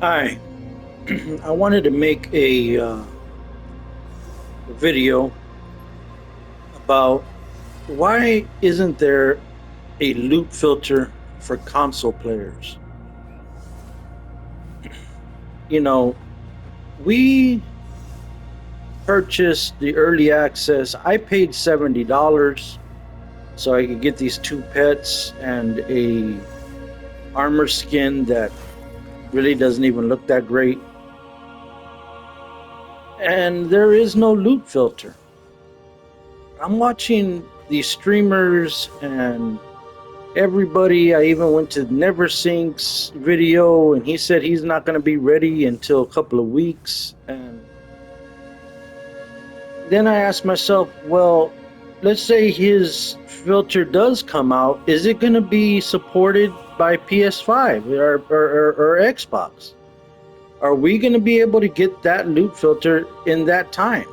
Hi, I wanted to make a video about why isn't there a loot filter for console players? You know, we purchased the early access. I paid $70 so I could get these two pets and a armor skin that really doesn't even look that great. And there is no loot filter. I'm watching these streamers and everybody. I even went to Neversink's video and he said he's not going to be ready until a couple of weeks. And then I asked myself, well, let's say his filter does come out, is it going to be supported by PS5 or Xbox? Are we going to be able to get that loot filter in that time?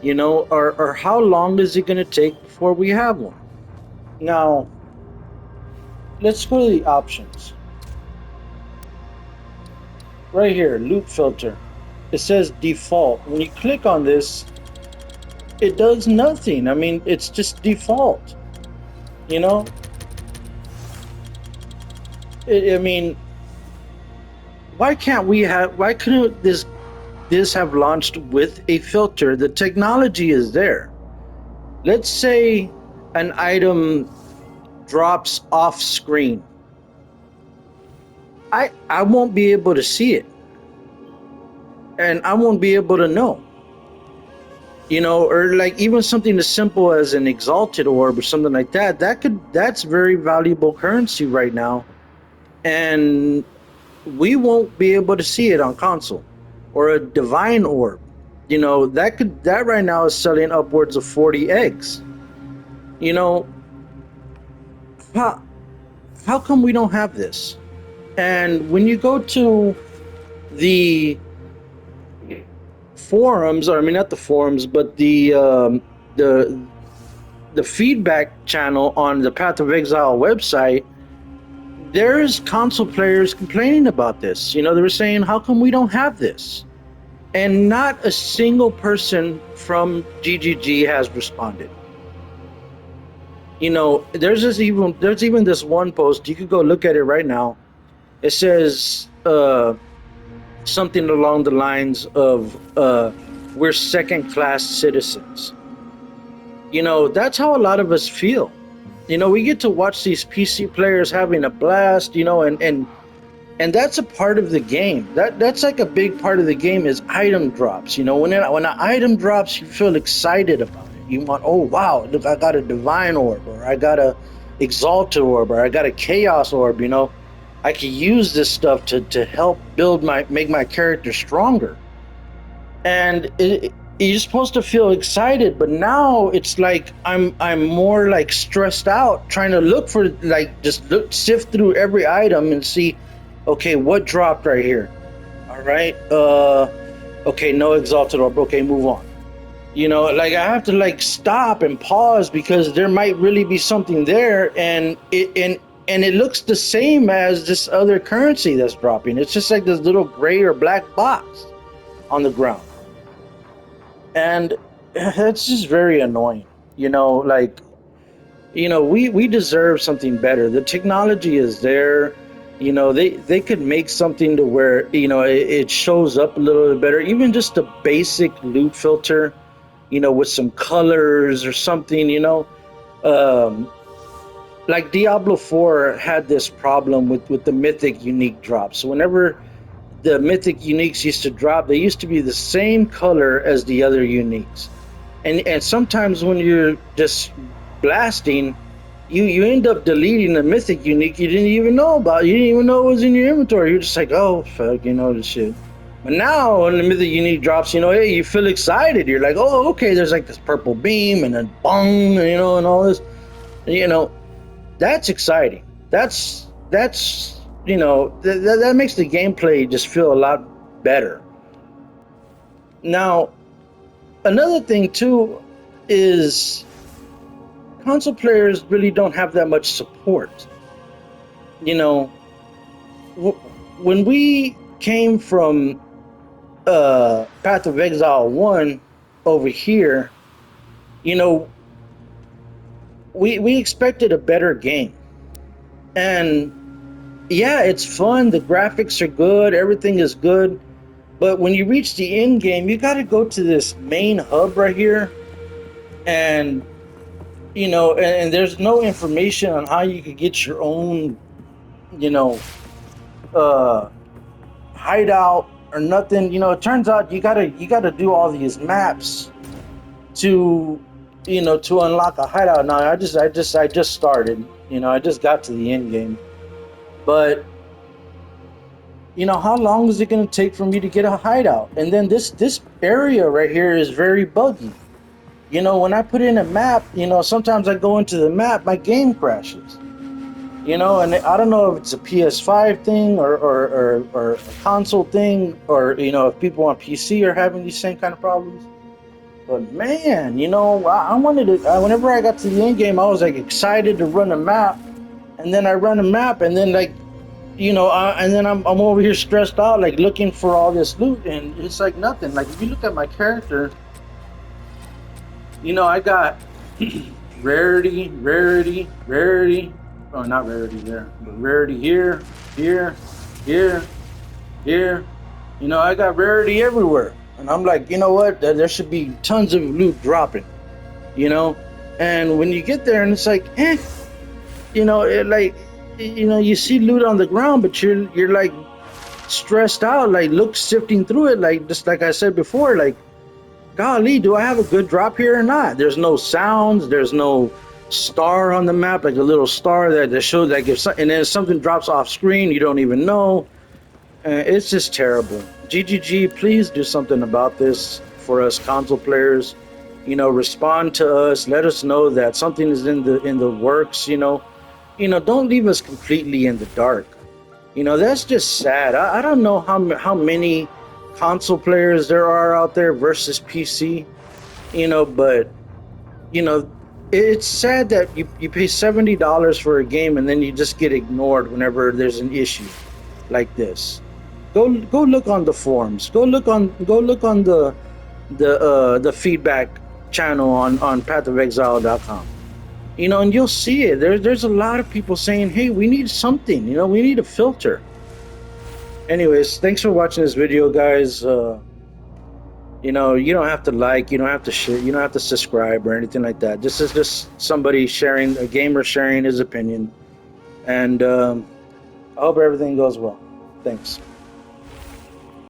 Or how long is it going to take before we have one? Now, let's go to the options. Right here, loot filter. It says default. When you click on this, it does nothing. I mean, it's just default. You know, I mean, why can't we have? Why couldn't this have launched with a filter? The technology is there. Let's say an item drops off screen. I won't be able to see it, and I won't be able to know. Or like even something as simple as an exalted orb or something like that. That's very valuable currency right now, and we won't be able to see it on console. Or a divine orb, that right now is selling upwards of 40 eggs. You know, how how come we don't have this? And when you go to the forums, or I mean not the forums, but the the feedback channel on the Path of Exile website, there's console players complaining about this. They were saying, how come we don't have this? And not a single person from GGG has responded. There's even this one post, you could go look at it right now. It says something along the lines of we're second class citizens. That's how a lot of us feel. We get to watch these PC players having a blast, and that's a part of the game. That's like a big part of the game is item drops. When an item drops, you feel excited about it. You want, oh wow, look, I got a divine orb, or I got a exalted orb, or I got a chaos orb. I could use this stuff to help make my character stronger. And you're supposed to feel excited, but now it's like I'm more like stressed out trying to look for, like, sift through every item and see, okay, what dropped right here? All right, okay, no exalted orb. Okay, move on. Like I have to like stop and pause because there might really be something there, and it looks the same as this other currency that's dropping. It's just like this little gray or black box on the ground. And that's just very annoying. Like, we deserve something better. The technology is there. They could make something to where, it shows up a little bit better. Even just a basic loot filter, with some colors or something, um, like Diablo 4 had this problem with the mythic unique drops. So whenever the mythic uniques used to drop, they used to be the same color as the other uniques. And sometimes when you're just blasting, you end up deleting a mythic unique you didn't even know about. You didn't even know it was in your inventory. You're just like, oh fuck, this shit. But now when the mythic unique drops, hey, you feel excited. You're like, oh, okay, there's like this purple beam and then bong, and all this. That's exciting. That makes the gameplay just feel a lot better. Now, another thing too is console players really don't have that much support. When we came from Path of Exile 1 over here, you know, we expected a better game. And yeah, it's fun, the graphics are good, everything is good. But when you reach the end game, you got to go to this main hub right here, and and there's no information on how you could get your own, you know, uh, hideout or nothing. It turns out you gotta do all these maps to, to unlock a hideout. Now I just started. I just got to the end game, but how long is it gonna take for me to get a hideout? And then this area right here is very buggy. When I put in a map, sometimes I go into the map, my game crashes. And I don't know if it's a PS5 thing or a console thing, or if people on PC are having these same kind of problems. But man, I wanted to. Whenever I got to the end game, I was like excited to run a map, and then I run a map, and then and then I'm over here stressed out, like looking for all this loot, and it's like nothing. Like if you look at my character, I got rarity, rarity, rarity. Oh, not rarity there, but rarity here, here, here, here. I got rarity everywhere. And I'm like, you know what? There should be tons of loot dropping, And when you get there and it's like, you see loot on the ground, but you're like stressed out, like sifting through it, like just like I said before, like, golly, do I have a good drop here or not? There's no sounds, there's no star on the map, like a little star that shows like and then something drops off screen, you don't even know. It's just terrible. GGG, please do something about this for us console players. Respond to us, let us know that something is in the works. Don't leave us completely in the dark. That's just sad. I don't know how many console players there are out there versus PC, but it's sad that you pay $70 for a game and then you just get ignored whenever there's an issue like this. Go look on the forums. Go look on the feedback channel on pathofexile.com. And you'll see it. There's a lot of people saying, hey, we need something, we need a filter. Anyways, thanks for watching this video, guys. You don't have to like, you don't have to share, you don't have to subscribe or anything like that. This is just somebody sharing, a gamer sharing his opinion. And I hope everything goes well. Thanks.